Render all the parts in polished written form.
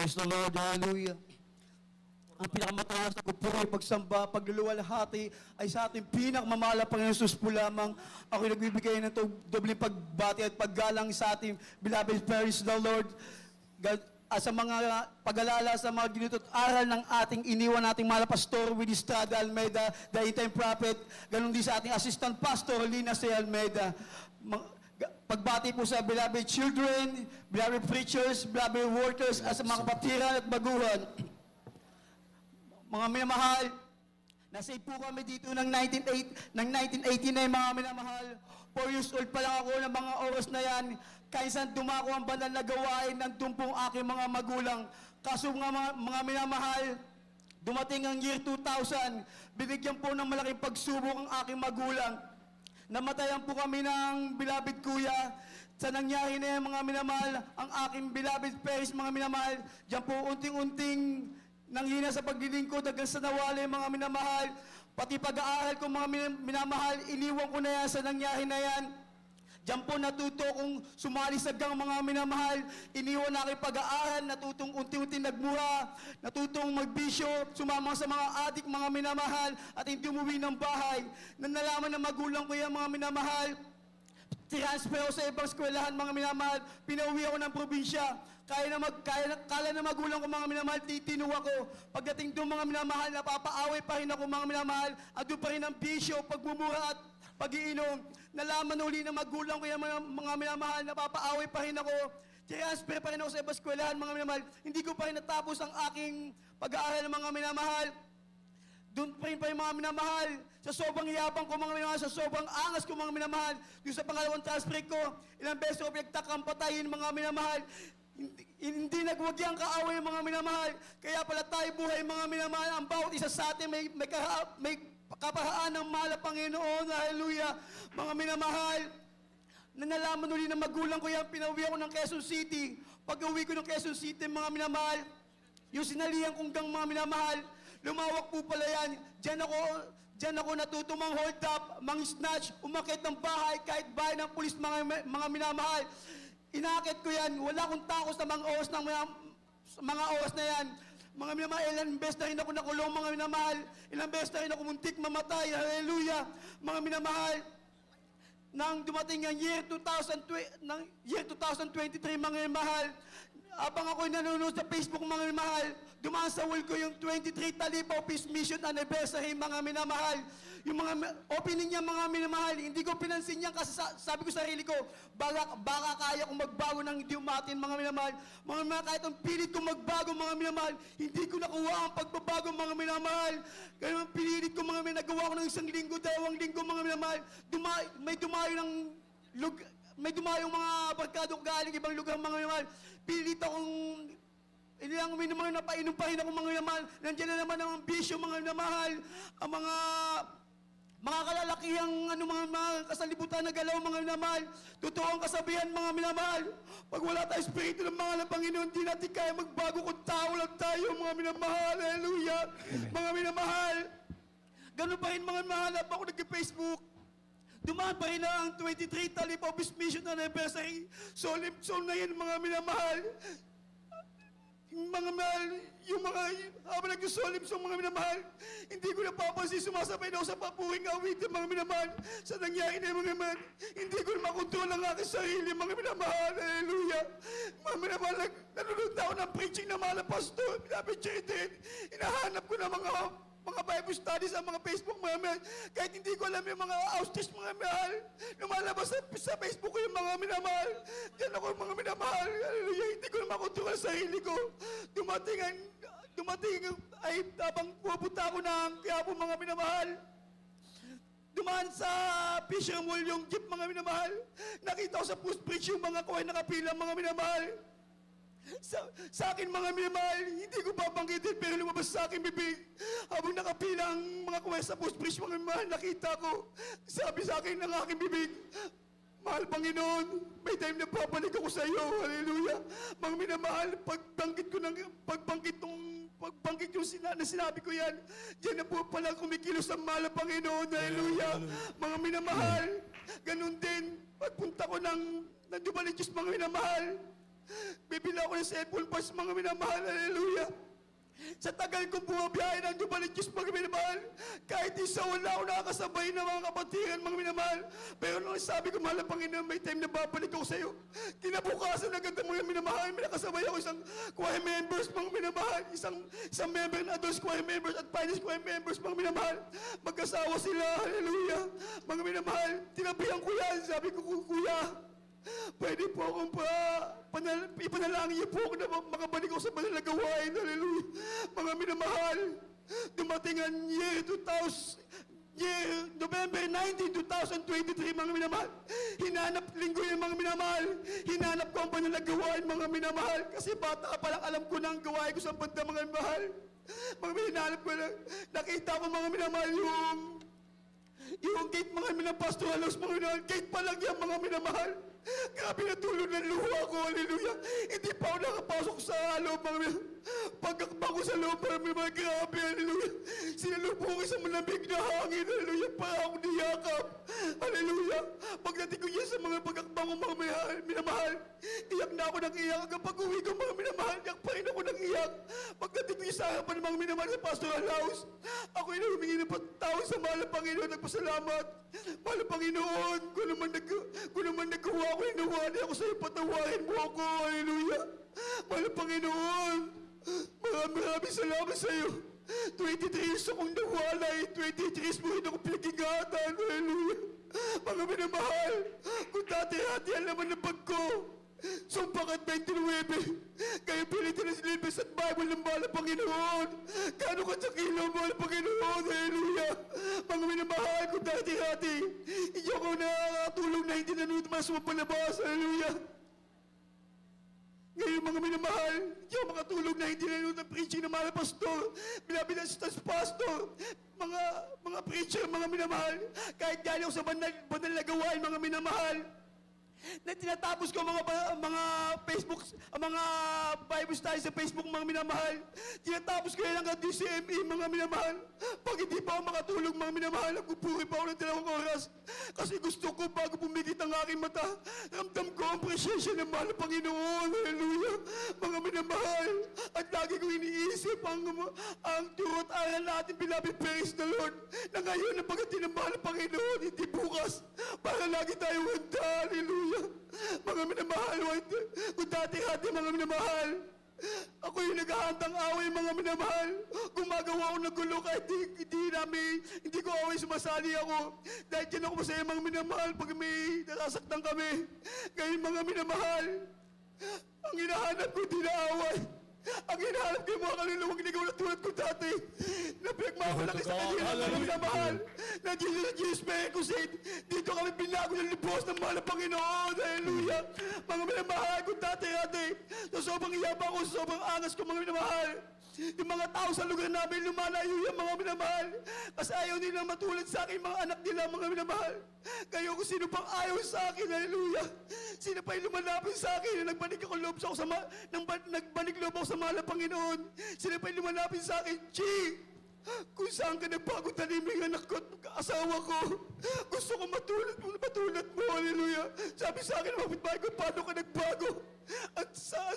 Praise the Lord, hallelujah. Ang pinakamataas na pupuri, pagsamba, pagluluwalhati ay sa ating pinakamamahal na Panginoon Jesus po lamang. Ako'y nagbibigay ng dobling pagbati at paggalang sa ating beloved parents, the Lord. God, sa mga pag-alala sa mga ginutot aral ng ating iniwan nating mahal pastor Willie Estrada Almeida, the time prophet, ganun din sa ating assistant pastor Lina C. Almeida. Pagbati po sa beloved children, beloved preachers, beloved workers, at sa mga kapatiran at baguhan. Mga minamahal, nasave po kami dito ng 1989, mga minamahal. 4 years old pa lang ako ng mga oras na yan. Kaysan dumako ang banal na gawain ng tumpong aking mga magulang. Kaso mga minamahal, dumating ang year 2000, binigyan po ng malaking pagsubok ang aking magulang. Namatayan po kami ng beloved kuya. Sa nangyari na yan, mga minamahal, ang aking beloved parents, mga minamahal, diyan po unting-unting nanghina sa paglilingkod hanggang sa nawali, mga minamahal. Pati pag-aaral ko, mga minamahal, iniwan ko na yan sa nangyari na yan. Diyan po natuto kong sumali sa gang, mga minamahal. Iniwan na aking pag-aaral, natutong unti-unti nagmura, natutong magbisyo, sumama sa mga adik, mga minamahal, at hindi umuwi ng bahay. Nalaman na magulang ko yan, mga minamahal. Transfer ako sa ibang eskwelahan, mga minamahal. Pinauwi ako ng probinsya. Kala na magulang ko, mga minamahal, titinuwa ko. Pagdating doon, mga minamahal, napapaaway pa rin ako, mga minamahal. Ando pa rin ang bisyo, pagmumura at pag-iinom. Nalaman uli na magulang ko yan, mga minamahal, napapaaway pa rin ako. Transfer pa rin ako sa ibang eskwelahan, mga minamahal. Hindi ko pa rin natapos ang aking pag-aaral, mga minamahal. Doon pa rin yung mga minamahal. Sa sobrang yabang ko, mga minamahal, sa sobrang angas ko, mga minamahal. Doon sa pangalawang transfer ko, ilang beses ko pinagtakang patayin, mga minamahal. Hindi nagwagyang kaaway, mga minamahal. Kaya pala tayo buhay, mga minamahal. Ang bawat isa sa atin may kapahaan ng mahal na Panginoon. Hallelujah. Mga minamahal, nalaman uli na magulang ko yan, pinauwi ako ng Quezon City. Pag-uwi ko ng Quezon City, mga minamahal, yung sinalihan kong gang, mga minamahal, lumawak po pala yan. Diyan ako natutong mang hold up, mang snatch, umakit ng bahay, kahit bahay ng pulis, mga minamahal. Inakit ko yan. Wala akong takos na mga oras na yan. Mga minamahal, ilang beses na rin ako nakulong, mga minamahal. Ilang beses na rin ako muntik mamatay. Hallelujah. Mga minamahal, nang dumating ang year 2023, mga minamahal, habang ako'y nanonood sa Facebook, mga minamahal, dumaan sa wall ko yung 23 Talipaw Peace Mission Anniversary, mga minamahal. Yung mga opening niya, mga minamahal, hindi ko pinansin niya kasi sabi ko sa sarili ko, baka kaya kong magbago ng hindi umatin, mga minamahal. Mga minamahal, kahit ang pilit kong magbago, mga minamahal, hindi ko nakuha ang pagbabago, mga minamahal. Kaya pinilit ko, mga minamahal, nagawa ko ng 1 linggo, 2 linggo, mga minamahal. May dumayong mga barkado galing ibang lugar, mga minamahal. Pilit akong ilang minamahal, napainom pa rin ako, mga minamahal. Nandiyan na naman ang bisyo, mga minamahal. Ang mga kalalakihang mga kasalibutan na galaw, mga minamahal. Totoo ang kasabihan, mga minamahal. Pag wala tayo espiritu ng mga Panginoon, hindi natin kaya magbago kung tao lang tayo, mga minamahal. Hallelujah. Mga minamahal. Ganun pa rin, mga minamahal. Ako nag-Facebook. Dumaan pa rin ang 23 Talipaw Peace Mission Anniversary. Solemn na yan, mga minamahal. Mga mahal, habang nag-solemn song, mga minamahal, hindi ko napapansin, sumasabay na ako sa papuring awitin, mga minamahal. Sa nangyari na, mga minamahal, hindi ko na makontrol ang aking sarili, mga minamahal. Hallelujah. Mga minamahal, nanonood na ako ng preaching na mahal na pastor, pinapichin. Hinahanap ko na mga Bible studies sa mga Facebook, mga mahal. Kahit hindi ko alam yung mga outreach, mga mahal. Lumalabas sa Facebook ko yung mga minamahal. Diyan ako, mga minamahal. Hallelujah. Hindi ko na makontrol ang sarili ko. Dumating ay habang pupunta ako ng Quiapo, mga minamahal. Dumaan sa Fisher Mall yung jeep, mga minamahal. Nakita ko sa post bridge yung mga kuhay nakapila, mga minamahal. Sa akin, mga minamahal, hindi ko babanggitin pero lumabas sa akin bibig. Habang nakapila ang mga kuhay sa post bridge, mga minamahal, nakita ko. Sabi sa akin ng aking bibig, mahal Panginoon, may time na babalik ako sa iyo. Hallelujah. Mga minamahal, pagbangkit yung sinabi ko yan, diyan na po pala kumikilos ang mahal na Panginoon. Hallelujah. Mga minamahal, ganun din, pagpunta ko ng Dubalitius, mga minamahal, Bibili ako ng cellphone parts, mga minamahal. Hallelujah. Sa tagal kong bumabiyahe ng Dumaligis, mga minamahal, kahit isa wala ako nakakasabay ng mga kapatiran, mga minamahal. Pero nung sabi ko, mahal na Panginoon, may time na babalik ako sa iyo. Kinabukasan agad ng mga minamahal, may nakasabay ako isang choir members, mga minamahal, isang member ng adults choir members at finance choir members, mga minamahal. Magkasawa sila, hallelujah. Mga minamahal, tinabihan ko yan, sabi ko, kuya, pwede po akong ipanalangin niyo po ako na makabalik ako sa banal na gawain. Hallelujah. Mga minamahal, dumating ang November 19, 2023, mga minamahal. Hinanap linggo yung mga minamahal. Hinanap ko ang banal na gawain, mga minamahal. Kasi bata pa lang alam ko na ang gawain ko sa banda, mga minamahal. Mga hinanap ko na, nakita ko, mga minamahal, yung gate, mga minamahal, pastoral house, mga minamahal. Gate pa lang yan, mga minamahal. Grabe na tulog ng luha ko, hallelujah. Hindi pa ako nakapasok sa loob, mga minamahal. Pagkakbang ko sa loob, mga minamahal, grabe, hallelujah. Sinalubong ko sa malamig na hangin, hallelujah. Para ako niyakap, hallelujah. Pagdating ko yan sa mga pagkakbang ko, mga minamahal, iyak na ako ng iyak. Hanggang pag-uwi ko, mga minamahal, iyak pa rin ako ng iyak. Pagdating ko yung sa harapan ng mga minamahal sa pastoral house, ako yung humingi ng patawad sa mahal na Panginoon. Nagpasalamat. Mahal na Panginoon, kung naman nagawa ko, inuwali ako sa iyo, patawarin mo ako, hallelujah. Mahal na Panginoon, maraming salamat sa iyo. 23 years akong nawalay, 23 years mo rin ako pinag-ingatan, hallelujah. Mga minamahal, kung dati-hati ang laman ng bag ko, Sumpakat 29, kayo pilitin na silibis at Bible ng mahal na Panginoon. Kano ka sa kilo, mahal na Panginoon, hallelujah. Mga minamahal ko dati-hati, hindi ako nakakatulong na hindi nanood mas mapalabas, hallelujah. Ngayon, mga minamahal, hindi ako makatulog na hindi nanood ng preaching ng mga pastor, binabilastas pastor, mga preacher, mga minamahal, kahit galing ako sa banal na gawain, mga minamahal, na tinatapos ko mga Facebook, mga Bible studies sa Facebook, mga minamahal. Tinatapos ko yan hanggang DCME, mga minamahal. Pag hindi pa ako makatulog, mga minamahal, nagpupuri pa ako ng 2 oras. Kasi gusto ko, bago pumikit ang aking mata, ramdam ko ang presensya ng mahal na Panginoon. Hallelujah. Mga minamahal. At lagi ko iniisip ang turot aral natin, beloved, praise the Lord. Na ngayon, ang pagdating ng mahal na Panginoon, hindi bukas. Para lagi tayo handa. Hallelujah. Mga minamahal, kung dati-hati, mga minamahal, ako yung naghahandang away, mga minamahal. Gumagawa ako ng gulo kahit hindi ko away, sumasali ako. Dahil dyan ako masaya, mga minamahal, pag may nasasaktan kami. Ngayon, mga minamahal, ang hinahanap ko, di na away. Ang hinahanap ko yung mga kaluluwang ginagawa na tulad ko dati. Na pinagmamalaki sa kanila, mga minamahal. Na Jesus May Crusade, dito kami binago ng libos ng mahal na Panginoon. Hallelujah. Mga minamahal ko dati-hati. So sobrang iyabang ko, sobrang angas ko, mga minamahal. Yung mga tao sa lugar namin, lumalayo yung mga minamahal. Kasi ayaw nilang matulad sa akin, mga anak nila, mga minamahal. Kayo kung sino pang ayaw sa akin, hallelujah. Sino pa yung lumalapit sa akin na nagbalik loob ako sa mahal na Panginoon. Sino pa yung lumalapit sa akin, kung saan ka nagbago taliming anak ko at asawa ko. Gusto ko matulad mo, hallelujah. Sabi sa akin, mapitbahay ko, paano ka nagbago? At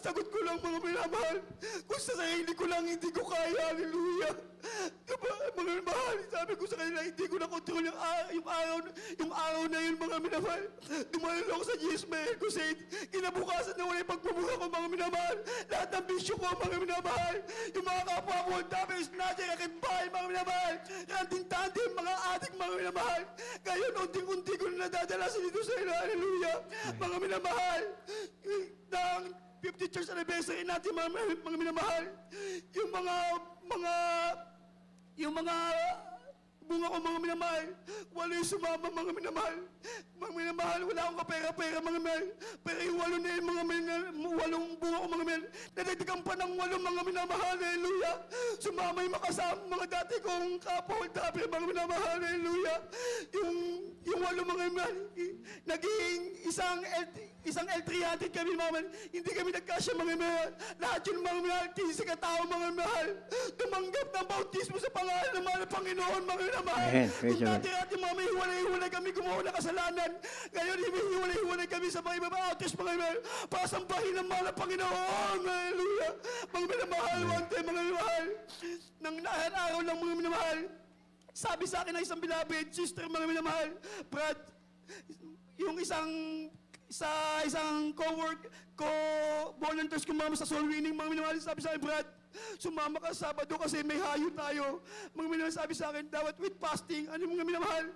sagot ko lang, mga minamahal, kung sa sarili ko lang, hindi ko kaya, hallelujah. Diba, mga minamahal, sabi ko sa kanila, hindi ko na kontrol yung araw na yun, mga minamahal. Dumalalo ako sa Jesus May Crusade. Kinabukasan na wala yung pagmumura ko, mga minamahal. Lahat ng bisyo ko, mga minamahal. Yung mga kapwa ko, dami is natin, aking bahay, mga minamahal. Ranting-tanting, mga adik, mga minamahal. Kaya unting-unti ko na nadadala sa dito sa ila, hallelujah. Mga minamahal, ng 50th church anniversary natin, mga minamahal, yung mga bunga ko, mga minamahal, wala yung sumama, mga minamahal. Mga minamahal, wala akong kapera-pera, mga minamahal. Pero yung 8 na yun, walong bunga ko, mga minamahal, nadagdagan pa ng 8, mga minamahal, hallelujah. Sumama yung makasama, mga dati kong kapwa, mga minamahal, hallelujah. Yung 8 mga mahal, naging isang L300 kami mga mahal. Hindi kami nagkasya mga mahal. Lahat yung mga mahal, 15 katao mga mahal. Tumanggap ng bautismo sa pangalan ng mga Panginoon mga mahal. Kung dati-dati mga may hiwalay-hiwalay kami gumawa ng kasalanan. Ngayon, hiwalay-hiwalay kami sa mga ibang autos mga mahal. Pasambahin ng mga Panginoon. Hallelujah. Mga mahal, one time mga mahal. Nang araw lang mga minamahal, sabi sa akin ng isang beloved sister, mga minamahal, Brad, yung isang volunteers kumama sa soul winning, mga minamahal, sabi sa akin, Brad, sumama ka sa Sabado kasi may hayo tayo. Mga minamahal, sabi sa akin, dapat with fasting. Ano mga minamahal?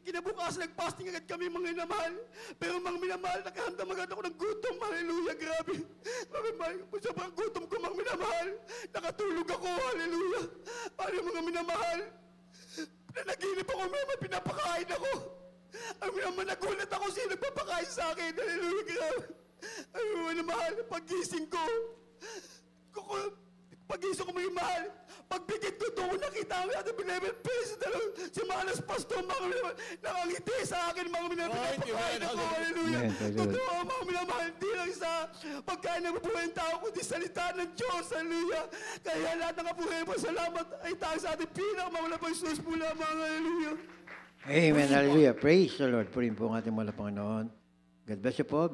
Kinabukasan, nag-fasting agad kami, mga minamahal. Pero mga minamahal, nakahandam agad ako ng gutom. Hallelujah, grabe. Sobrang gutom ko, mga minamahal. Nakatulog ako, hallelujah. Ano mga minamahal? Nanaginip ako, may pinapakain ako. Ang naman nagulat ako, sino nagpapakain sa akin? Hallelujah, grabe. Ay, minamahal, pagising ko, may mahal. Pagbigit ko doon, nakita ko natin $11 si Malas Pastor, mga minamahal, nakangiti sa akin, mga minamahal, pinapakain ako, hallelujah. Totoo, mga minamahal, di lang sa pagkain ng mabuhay ng tao, kundi salita ng Diyos, hallelujah. Kaya lahat ng kapuhay mo, salamat ay tayo sa ating pinakamawala pang Diyos mula, mga hallelujah. Amen, hallelujah. Praise the Lord. Purihin po ang ating mga Panginoon. God bless you po.